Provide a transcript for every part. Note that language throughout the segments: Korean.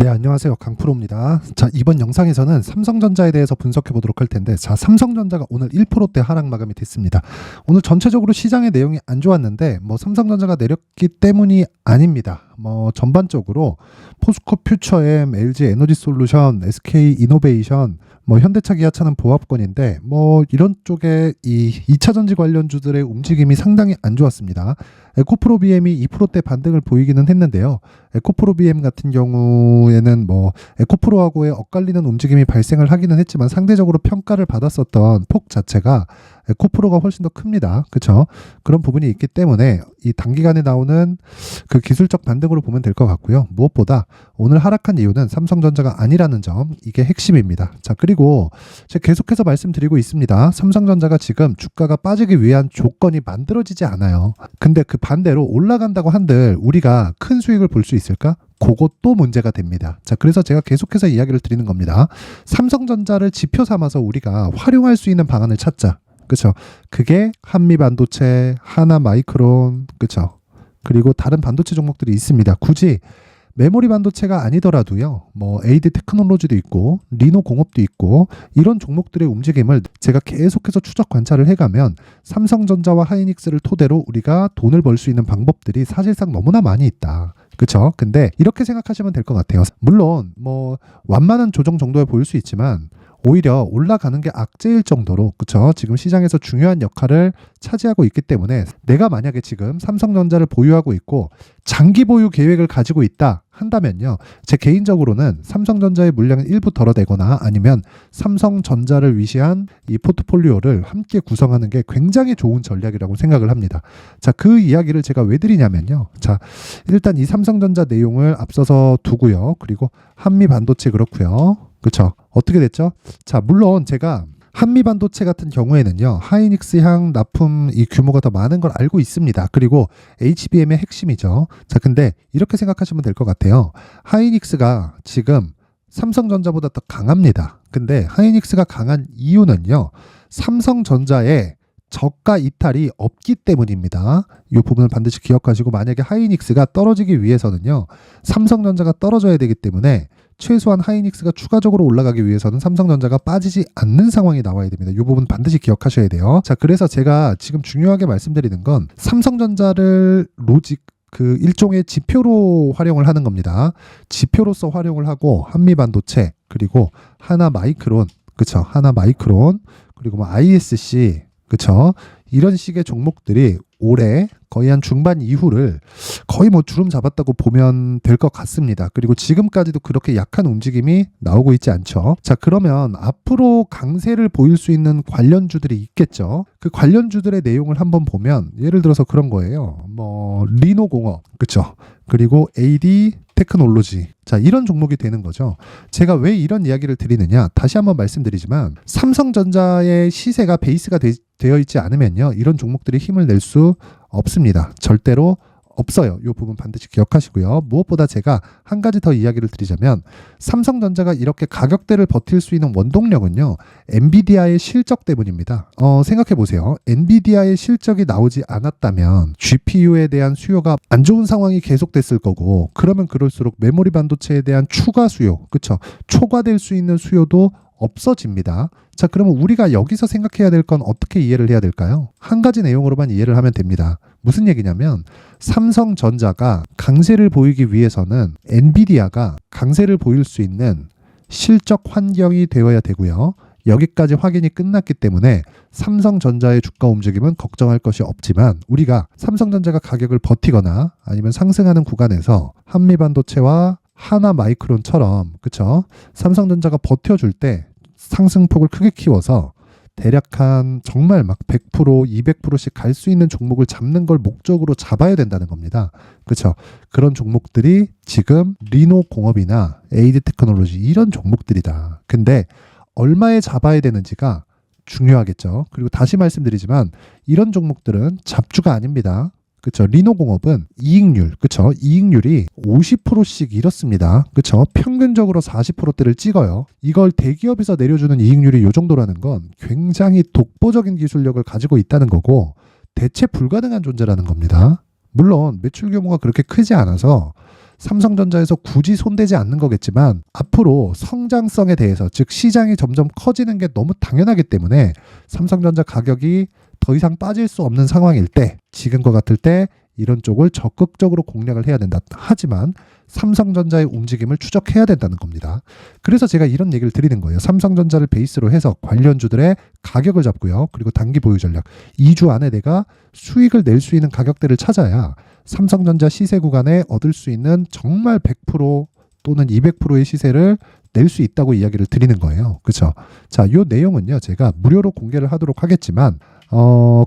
네, 안녕하세요. 강프로입니다. 자, 이번 영상에서는 삼성전자에 대해서 분석해 보도록 할 텐데, 자, 삼성전자가 오늘 1%대 하락 마감이 됐습니다. 오늘 전체적으로 시장의 내용이 안 좋았는데, 삼성전자가 내렸기 때문이 아닙니다. 전반적으로 포스코 퓨처엠, LG 에너지솔루션, SK 이노베이션, 현대차, 기아차는 보합권인데, 이런 쪽에 이 2차 전지 관련주들의 움직임이 상당히 안 좋았습니다. 에코프로 BM이 2%대 반등을 보이기는 했는데요. 에코프로 BM 같은 경우에는 에코프로하고의 엇갈리는 움직임이 발생을 하기는 했지만 상대적으로 평가를 받았었던 폭 자체가 에코프로가 훨씬 더 큽니다. 그렇죠? 그런 부분이 있기 때문에 이 단기간에 나오는 그 기술적 반등으로 보면 될 것 같고요. 무엇보다 오늘 하락한 이유는 삼성전자가 아니라는 점, 이게 핵심입니다. 자, 그리고 제가 계속해서 말씀드리고 있습니다. 삼성전자가 지금 주가가 빠지기 위한 조건이 만들어지지 않아요. 근데 그 반대로 올라간다고 한들 우리가 큰 수익을 볼 수 있을까? 그것도 문제가 됩니다. 자, 그래서 제가 계속해서 이야기를 드리는 겁니다. 삼성전자를 지표 삼아서 우리가 활용할 수 있는 방안을 찾자. 그렇죠? 그게 한미반도체, 하나마이크론, 그렇죠? 그리고 다른 반도체 종목들이 있습니다. 굳이 메모리 반도체가 아니더라도요. AD 테크놀로지도 있고 리노공업도 있고 이런 종목들의 움직임을 제가 계속해서 추적 관찰을 해가면 삼성전자와 하이닉스를 토대로 우리가 돈을 벌 수 있는 방법들이 사실상 너무나 많이 있다. 그렇죠? 근데 이렇게 생각하시면 될 것 같아요. 물론 완만한 조정 정도에 보일 수 있지만 오히려 올라가는 게 악재일 정도로, 그쵸? 지금 시장에서 중요한 역할을 차지하고 있기 때문에 내가 만약에 지금 삼성전자를 보유하고 있고 장기 보유 계획을 가지고 있다 한다면요. 제 개인적으로는 삼성전자의 물량을 일부 덜어내거나 아니면 삼성전자를 위시한 이 포트폴리오를 함께 구성하는 게 굉장히 좋은 전략이라고 생각을 합니다. 자, 그 이야기를 제가 왜 드리냐면요. 자, 일단 이 삼성전자 내용을 앞서서 두고요. 그리고 한미반도체 그렇고요. 그렇죠? 어떻게 됐죠? 자, 물론 제가 한미반도체 같은 경우에는요, 하이닉스향 납품 이 규모가 더 많은 걸 알고 있습니다. 그리고 HBM의 핵심이죠. 자, 근데 이렇게 생각하시면 될 것 같아요. 하이닉스가 지금 삼성전자보다 더 강합니다. 근데 하이닉스가 강한 이유는요, 삼성전자의 저가 이탈이 없기 때문입니다. 이 부분을 반드시 기억하시고, 만약에 하이닉스가 떨어지기 위해서는요, 삼성전자가 떨어져야 되기 때문에 최소한 하이닉스가 추가적으로 올라가기 위해서는 삼성전자가 빠지지 않는 상황이 나와야 됩니다. 이 부분 반드시 기억하셔야 돼요. 자, 그래서 제가 지금 중요하게 말씀드리는 건 삼성전자를 로직, 그 일종의 지표로 활용을 하는 겁니다. 지표로서 활용을 하고 한미반도체, 그리고 하나마이크론, 그쵸? 하나마이크론, 그리고 ISC, 그쵸? 이런 식의 종목들이 올해 거의 한 중반 이후를 거의 주름 잡았다고 보면 될 것 같습니다. 그리고 지금까지도 그렇게 약한 움직임이 나오고 있지 않죠. 자, 그러면 앞으로 강세를 보일 수 있는 관련주들이 있겠죠. 그 관련주들의 내용을 한번 보면 예를 들어서 그런 거예요. 리노공업, 그쵸? 그리고 AD 테크놀로지. 자, 이런 종목이 되는 거죠. 제가 왜 이런 이야기를 드리느냐? 다시 한번 말씀드리지만 삼성전자의 시세가 베이스가 되어 있지 않으면요, 이런 종목들이 힘을 낼 수 없습니다. 절대로 없어요. 이 부분 반드시 기억하시고요. 무엇보다 제가 한 가지 더 이야기를 드리자면 삼성전자가 이렇게 가격대를 버틸 수 있는 원동력은요, 엔비디아의 실적 때문입니다. 생각해 보세요. 엔비디아의 실적이 나오지 않았다면 GPU에 대한 수요가 안 좋은 상황이 계속됐을 거고, 그러면 그럴수록 메모리 반도체에 대한 추가 수요, 그쵸? 초과될 수 있는 수요도 없어집니다. 자, 그러면 우리가 여기서 생각해야 될 건 어떻게 이해를 해야 될까요? 한 가지 내용으로만 이해를 하면 됩니다. 무슨 얘기냐면 삼성전자가 강세를 보이기 위해서는 엔비디아가 강세를 보일 수 있는 실적 환경이 되어야 되고요. 여기까지 확인이 끝났기 때문에 삼성전자의 주가 움직임은 걱정할 것이 없지만, 우리가 삼성전자가 가격을 버티거나 아니면 상승하는 구간에서 한미반도체와 하나마이크론처럼, 그쵸? 삼성전자가 버텨줄 때 상승폭을 크게 키워서 대략 한 정말 100%, 200%씩 갈 수 있는 종목을 잡는 걸 목적으로 잡아야 된다는 겁니다. 그렇죠? 그런 종목들이 지금 리노공업이나 AD 테크놀로지 이런 종목들이다. 근데 얼마에 잡아야 되는지가 중요하겠죠. 그리고 다시 말씀드리지만 이런 종목들은 잡주가 아닙니다. 그쵸? 리노공업은 이익률, 그쵸? 이익률이 50%씩 이렇습니다. 그쵸? 평균적으로 40%대를 찍어요. 이걸 대기업에서 내려주는 이익률이 이 정도라는 건 굉장히 독보적인 기술력을 가지고 있다는 거고 대체 불가능한 존재라는 겁니다. 물론 매출 규모가 그렇게 크지 않아서 삼성전자에서 굳이 손대지 않는 거겠지만 앞으로 성장성에 대해서 즉 시장이 점점 커지는 게 너무 당연하기 때문에 삼성전자 가격이 더 이상 빠질 수 없는 상황일 때 지금과 같을 때 이런 쪽을 적극적으로 공략을 해야 된다. 하지만 삼성전자의 움직임을 추적해야 된다는 겁니다. 그래서 제가 이런 얘기를 드리는 거예요. 삼성전자를 베이스로 해서 관련주들의 가격을 잡고요. 그리고 단기 보유 전략. 2주 안에 내가 수익을 낼 수 있는 가격대를 찾아야 삼성전자 시세 구간에 얻을 수 있는 정말 100% 또는 200%의 시세를 낼 수 있다고 이야기를 드리는 거예요. 그렇죠? 자, 이 내용은요. 제가 무료로 공개를 하도록 하겠지만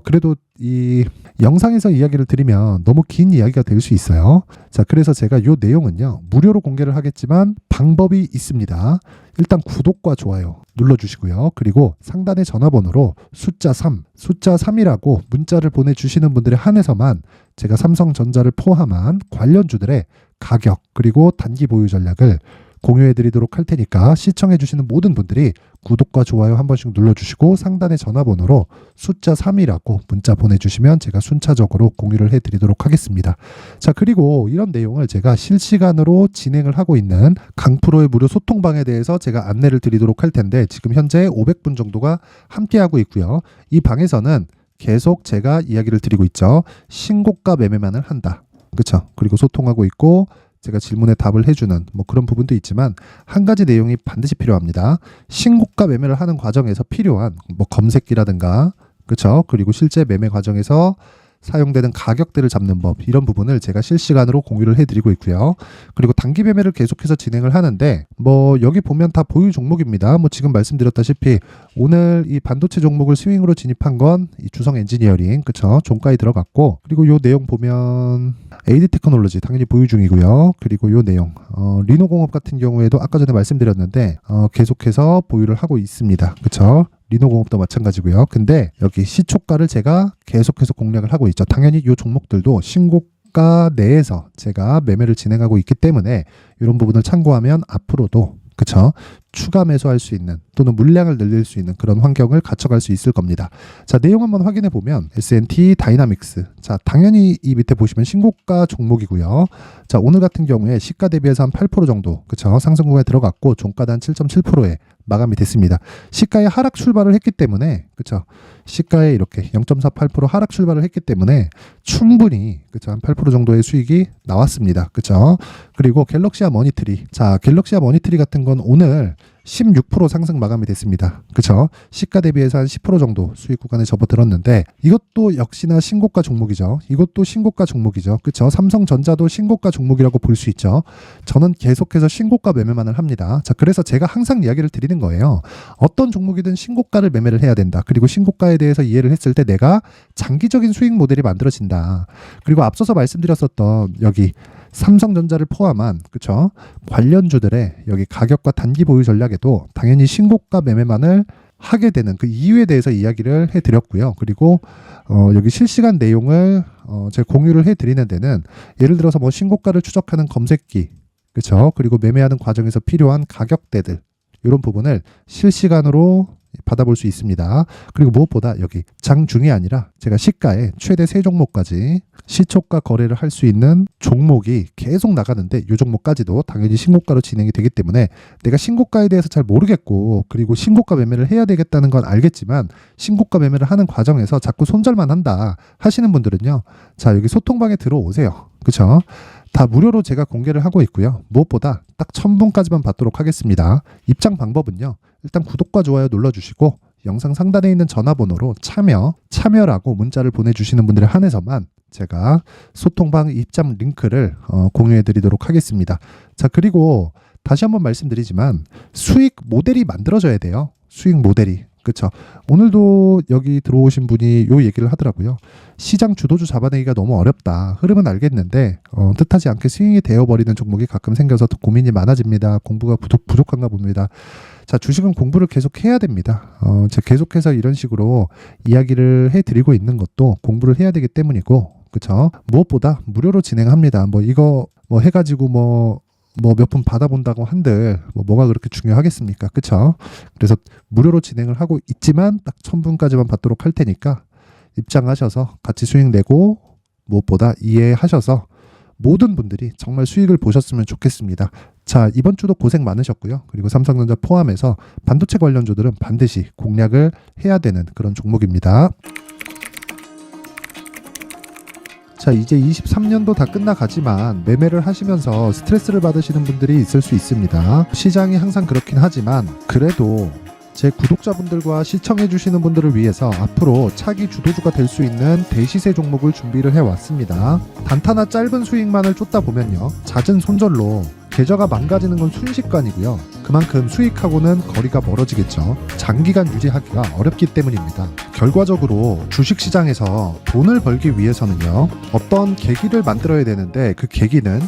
그래도 이 영상에서 이야기를 드리면 너무 긴 이야기가 될 수 있어요. 자, 그래서 제가 이 내용은요. 무료로 공개를 하겠지만 방법이 있습니다. 일단 구독과 좋아요 눌러주시고요. 그리고 상단의 전화번호로 숫자 3이라고 문자를 보내주시는 분들에 한해서만 제가 삼성전자를 포함한 관련주들의 가격 그리고 단기 보유 전략을 공유해드리도록 할 테니까 시청해주시는 모든 분들이 구독과 좋아요 한 번씩 눌러주시고 상단의 전화번호로 숫자 3이라고 문자 보내주시면 제가 순차적으로 공유를 해드리도록 하겠습니다. 자, 그리고 이런 내용을 제가 실시간으로 진행을 하고 있는 강프로의 무료 소통방에 대해서 제가 안내를 드리도록 할 텐데 지금 현재 500분 정도가 함께하고 있고요. 이 방에서는 계속 제가 이야기를 드리고 있죠. 신고가 매매만을 한다. 그렇죠? 그리고 소통하고 있고 제가 질문에 답을 해주는 뭐 그런 부분도 있지만 한 가지 내용이 반드시 필요합니다. 신고가 매매를 하는 과정에서 필요한 뭐 검색기라든가 그렇죠? 그리고 실제 매매 과정에서 사용되는 가격대를 잡는 법 이런 부분을 제가 실시간으로 공유를 해드리고 있고요. 그리고 단기 매매를 계속해서 진행을 하는데 뭐 여기 보면 다 보유 종목입니다. 뭐 지금 말씀드렸다시피 오늘 이 반도체 종목을 스윙으로 진입한 건 이 주성 엔지니어링 그쵸 종가에 들어갔고 그리고 요 내용 보면 AD 테크놀로지 당연히 보유 중이고요. 그리고 요 내용 리노공업 같은 경우에도 아까 전에 말씀드렸는데 계속해서 보유를 하고 있습니다. 그쵸? 리노공업도 마찬가지고요. 근데 여기 시초가를 제가 계속해서 공략을 하고 있죠. 당연히 이 종목들도 신고가 내에서 제가 매매를 진행하고 있기 때문에 이런 부분을 참고하면 앞으로도 그쵸? 추가 매수할 수 있는 또는 물량을 늘릴 수 있는 그런 환경을 갖춰갈 수 있을 겁니다. 자, 내용 한번 확인해 보면 S&T 다이나믹스. 자, 당연히 이 밑에 보시면 신고가 종목이고요. 자, 오늘 같은 경우에 시가 대비해서 한 8% 정도 그쵸? 상승 구간에 들어갔고 종가단 7.7%에 마감이 됐습니다. 시가에 하락 출발을 했기 때문에 그쵸? 시가에 이렇게 0.48% 하락 출발을 했기 때문에 충분히 그쵸? 한 8% 정도의 수익이 나왔습니다. 그쵸? 그리고 갤럭시아 머니트리. 자, 갤럭시아 머니트리 같은 건 오늘 16% 상승 마감이 됐습니다. 그쵸? 시가 대비해서 한 10% 정도 수익 구간에 접어들었는데 이것도 역시나 신고가 종목이죠. 이것도 신고가 종목이죠. 그쵸? 삼성전자도 신고가 종목이라고 볼 수 있죠. 저는 계속해서 신고가 매매만을 합니다. 자, 그래서 제가 항상 이야기를 드리는 거예요. 어떤 종목이든 신고가를 매매를 해야 된다. 그리고 신고가에 대해서 이해를 했을 때 내가 장기적인 수익 모델이 만들어진다. 그리고 앞서서 말씀드렸었던 여기 삼성전자를 포함한 그쵸 관련주들의 여기 가격과 단기 보유 전략에도 당연히 신고가 매매만을 하게 되는 그 이유에 대해서 이야기를 해드렸고요. 그리고 여기 실시간 내용을 제가 공유를 해드리는 데는 예를 들어서 뭐 신고가를 추적하는 검색기 그쵸 그리고 매매하는 과정에서 필요한 가격대들 이런 부분을 실시간으로 받아볼 수 있습니다. 그리고 무엇보다 여기 장중이 아니라 제가 시가에 최대 3종목까지 시초가 거래를 할 수 있는 종목이 계속 나가는데 이 종목까지도 당연히 신고가로 진행이 되기 때문에 내가 신고가에 대해서 잘 모르겠고 그리고 신고가 매매를 해야 되겠다는 건 알겠지만 신고가 매매를 하는 과정에서 자꾸 손절만 한다 하시는 분들은요. 자, 여기 소통방에 들어오세요. 그쵸? 다 무료로 제가 공개를 하고 있고요. 무엇보다 딱 1000분까지만 받도록 하겠습니다. 입장 방법은요. 일단 구독과 좋아요 눌러주시고 영상 상단에 있는 전화번호로 참여라고 문자를 보내주시는 분들에 한해서만 제가 소통방 입장 링크를 공유해 드리도록 하겠습니다. 자, 그리고 다시 한번 말씀드리지만 수익 모델이 만들어져야 돼요. 수익 모델이. 그렇죠. 오늘도 여기 들어오신 분이 요 얘기를 하더라고요. 시장 주도주 잡아내기가 너무 어렵다. 흐름은 알겠는데 뜻하지 않게 스윙이 되어버리는 종목이 가끔 생겨서 더 고민이 많아집니다. 공부가 부족한가 봅니다. 자, 주식은 공부를 계속 해야 됩니다. 제가 계속해서 이런 식으로 이야기를 해드리고 있는 것도 공부를 해야 되기 때문이고, 그렇죠. 무엇보다 무료로 진행합니다. 뭐 이거 뭐 해가지고 뭐 몇 분 받아본다고 한들 뭐가 그렇게 중요하겠습니까? 그쵸? 그래서 무료로 진행을 하고 있지만 딱 1000분까지만 받도록 할 테니까 입장하셔서 같이 수익 내고 무엇보다 이해하셔서 모든 분들이 정말 수익을 보셨으면 좋겠습니다. 자, 이번 주도 고생 많으셨고요. 그리고 삼성전자 포함해서 반도체 관련주들은 반드시 공략을 해야 되는 그런 종목입니다. 자, 이제 23년도 다 끝나가지만 매매를 하시면서 스트레스를 받으시는 분들이 있을 수 있습니다. 시장이 항상 그렇긴 하지만 그래도 제 구독자분들과 시청해주시는 분들을 위해서 앞으로 차기 주도주가 될 수 있는 대시세 종목을 준비를 해왔습니다. 단타나 짧은 수익만을 쫓다 보면요, 잦은 손절로 계좌가 망가지는 건 순식간이고요. 그만큼 수익하고는 거리가 멀어지겠죠. 장기간 유지하기가 어렵기 때문입니다. 결과적으로 주식시장에서 돈을 벌기 위해서는요, 어떤 계기를 만들어야 되는데 그 계기는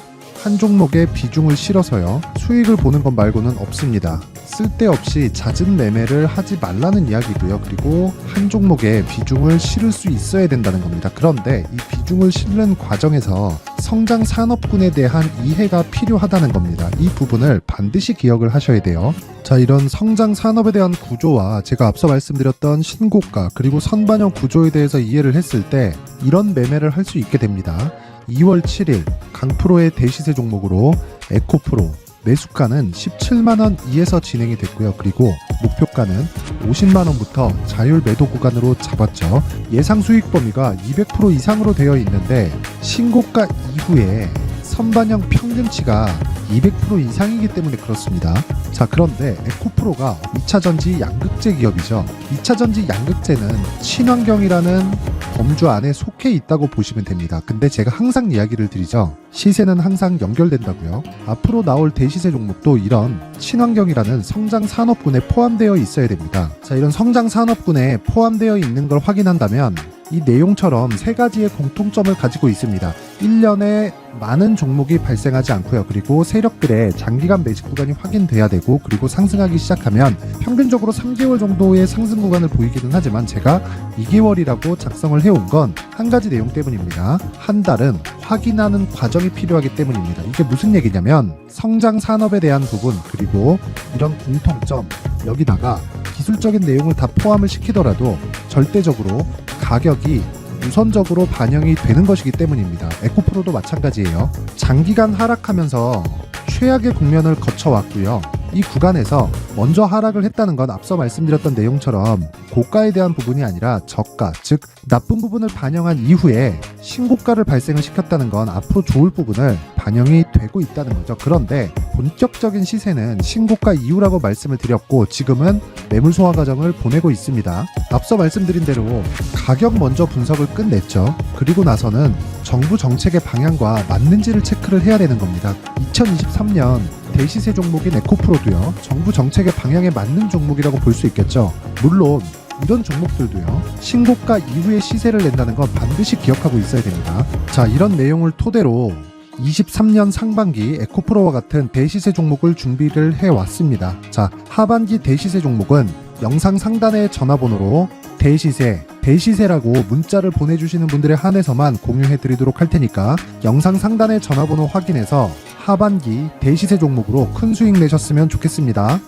한 종목에 비중을 실어서요, 수익을 보는 것 말고는 없습니다. 쓸데없이 잦은 매매를 하지 말라는 이야기고요. 그리고 한 종목에 비중을 실을 수 있어야 된다는 겁니다. 그런데 이 비중을 실는 과정에서 성장 산업군에 대한 이해가 필요하다는 겁니다. 이 부분을 반드시 기억을 하셔야 돼요. 자, 이런 성장 산업에 대한 구조와 제가 앞서 말씀드렸던 신고가 그리고 선반영 구조에 대해서 이해를 했을 때 이런 매매를 할 수 있게 됩니다. 2월 7일 강프로의 대시세 종목으로 에코프로 매수가는 17만원 이에서 진행이 됐고요. 그리고 목표가는 50만원부터 자율 매도 구간으로 잡았죠. 예상 수익 범위가 200% 이상으로 되어 있는데 신고가 이후에 선반영 평균치가 200% 이상이기 때문에 그렇습니다. 자, 그런데 에코프로가 2차전지 양극재 기업이죠. 2차전지 양극재는 친환경이라는 범주 안에 속해 있다고 보시면 됩니다. 근데 제가 항상 이야기를 드리죠. 시세는 항상 연결된다고요. 앞으로 나올 대시세 종목도 이런 친환경이라는 성장 산업군에 포함되어 있어야 됩니다. 자, 이런 성장 산업군에 포함되어 있는 걸 확인한다면 이 내용처럼 세 가지의 공통점을 가지고 있습니다. 1년에 많은 종목이 발생하지 않고요. 그리고 세력들의 장기간 매집 구간이 확인돼야 되고, 그리고 상승하기 시작하면 평균적으로 3개월 정도의 상승 구간을 보이기는 하지만 제가 2개월이라고 작성을 해온 건 한 가지 내용 때문입니다. 한 달은 확인하는 과정이 필요하기 때문입니다. 이게 무슨 얘기냐면 성장 산업에 대한 부분, 그리고 이런 공통점, 여기다가 기술적인 내용을 다 포함을 시키더라도 절대적으로 가격이 우선적으로 반영이 되는 것이기 때문입니다. 에코프로도 마찬가지예요. 장기간 하락하면서 최악의 국면을 거쳐왔고요. 이 구간에서 먼저 하락을 했다는 건 앞서 말씀드렸던 내용처럼 고가에 대한 부분이 아니라 저가, 즉 나쁜 부분을 반영한 이후에 신고가를 발생을 시켰다는 건 앞으로 좋을 부분을 반영이 되고 있다는 거죠. 그런데 본격적인 시세는 신고가 이후라고 말씀을 드렸고 지금은 매물 소화 과정을 보내고 있습니다. 앞서 말씀드린 대로 가격 먼저 분석을 끝냈죠. 그리고 나서는 정부 정책의 방향과 맞는지를 체크를 해야 되는 겁니다. 2023년 대시세 종목인 에코프로도요, 정부 정책의 방향에 맞는 종목이라고 볼 수 있겠죠. 물론 이런 종목들도요, 신고가 이후에 시세를 낸다는 건 반드시 기억하고 있어야 됩니다. 자, 이런 내용을 토대로 23년 상반기 에코프로와 같은 대시세 종목을 준비를 해왔습니다. 자, 하반기 대시세 종목은 영상 상단의 전화번호로 대시세라고 문자를 보내주시는 분들에 한해서만 공유해드리도록 할 테니까 영상 상단의 전화번호 확인해서 하반기 대시세 종목으로 큰 수익 내셨으면 좋겠습니다.